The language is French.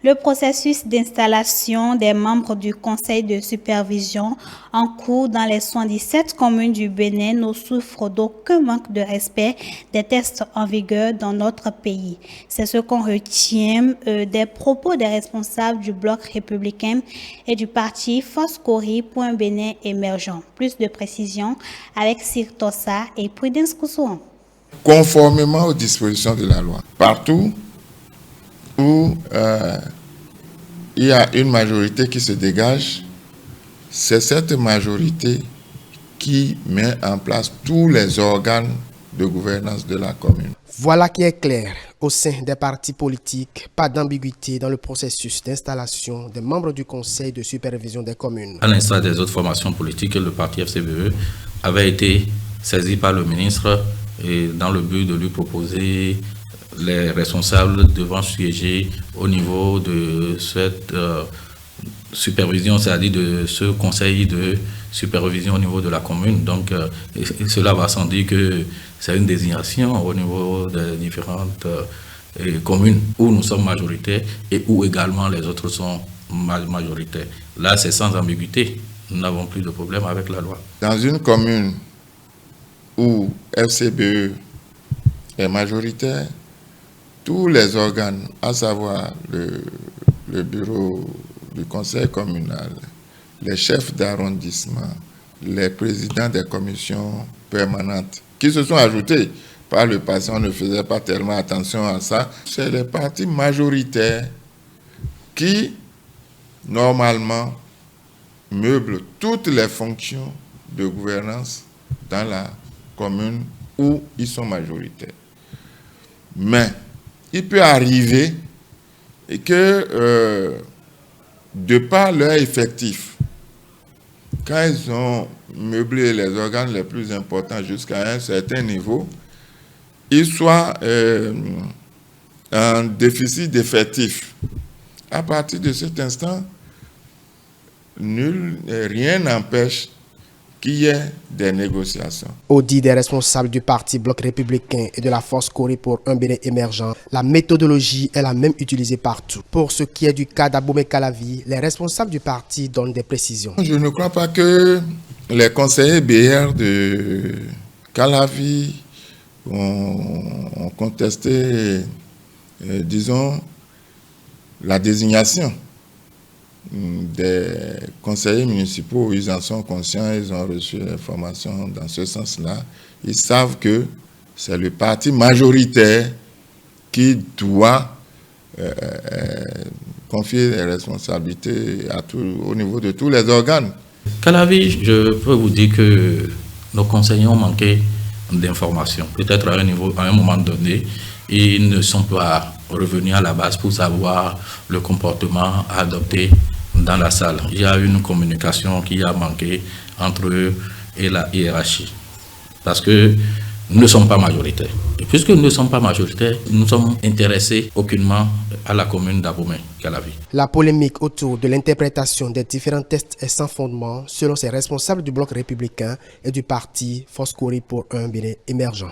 Le processus d'installation des membres du conseil de supervision en cours dans les 77 communes du Bénin ne souffre d'aucun manque de respect des textes en vigueur dans notre pays. C'est ce qu'on retient des propos des responsables du bloc républicain et du parti Foscori pour un Bénin émergent. Plus de précisions avec Sir Tossa et Prudence Kousouan. Conformément aux dispositions de la loi, partout où il y a une majorité qui se dégage, c'est cette majorité qui met en place tous les organes de gouvernance de la commune. Voilà qui est clair. Au sein des partis politiques, pas d'ambiguïté dans le processus d'installation des membres du conseil de supervision des communes. À l'instar des autres formations politiques, le parti FCBE avait été saisi par le ministre et dans le but de lui proposer les responsables devant siéger au niveau de cette supervision, c'est-à-dire de ce conseil de supervision au niveau de la commune. Donc, cela va sans dire que c'est une désignation au niveau des différentes communes où nous sommes majoritaires et où également les autres sont majoritaires. Là, c'est sans ambiguïté. Nous n'avons plus de problème avec la loi. Dans une commune où FCBE est majoritaire, tous les organes, à savoir le bureau du conseil communal, les chefs d'arrondissement, les présidents des commissions permanentes, qui se sont ajoutés par le passé, on ne faisait pas tellement attention à ça, c'est les partis majoritaires qui, normalement, meublent toutes les fonctions de gouvernance dans la commune où ils sont majoritaires. Mais il peut arriver que, de par leur effectif, quand ils ont meublé les organes les plus importants jusqu'à un certain niveau, ils soient en déficit d'effectif. À partir de cet instant, rien n'empêche qu'il y ait des négociations. Au dit des responsables du parti Bloc républicain et de la Foscori pour un Bénin émergent, la méthodologie est la même utilisée partout. Pour ce qui est du cas d'Abomey Calavi, les responsables du parti donnent des précisions. Je ne crois pas que les conseillers BR de Calavi ont contesté, disons, la désignation des conseillers municipaux. Ils en sont conscients, ils ont reçu l'information dans ce sens-là. Ils savent que c'est le parti majoritaire qui doit confier les responsabilités au niveau de tous les organes. Calavi, je peux vous dire que nos conseillers ont manqué d'informations. Peut-être à un moment donné, ils ne sont pas revenus à la base pour savoir le comportement à adopter dans la salle. Il y a une communication qui a manqué entre eux et la hiérarchie. Parce que nous ne sommes pas majoritaires. Et puisque nous ne sommes pas majoritaires, nous sommes intéressés aucunement à la commune d'Abomey Calavi. La polémique autour de l'interprétation des différents tests est sans fondement selon ces responsables du bloc républicain et du parti Foscori pour un Bénin émergent.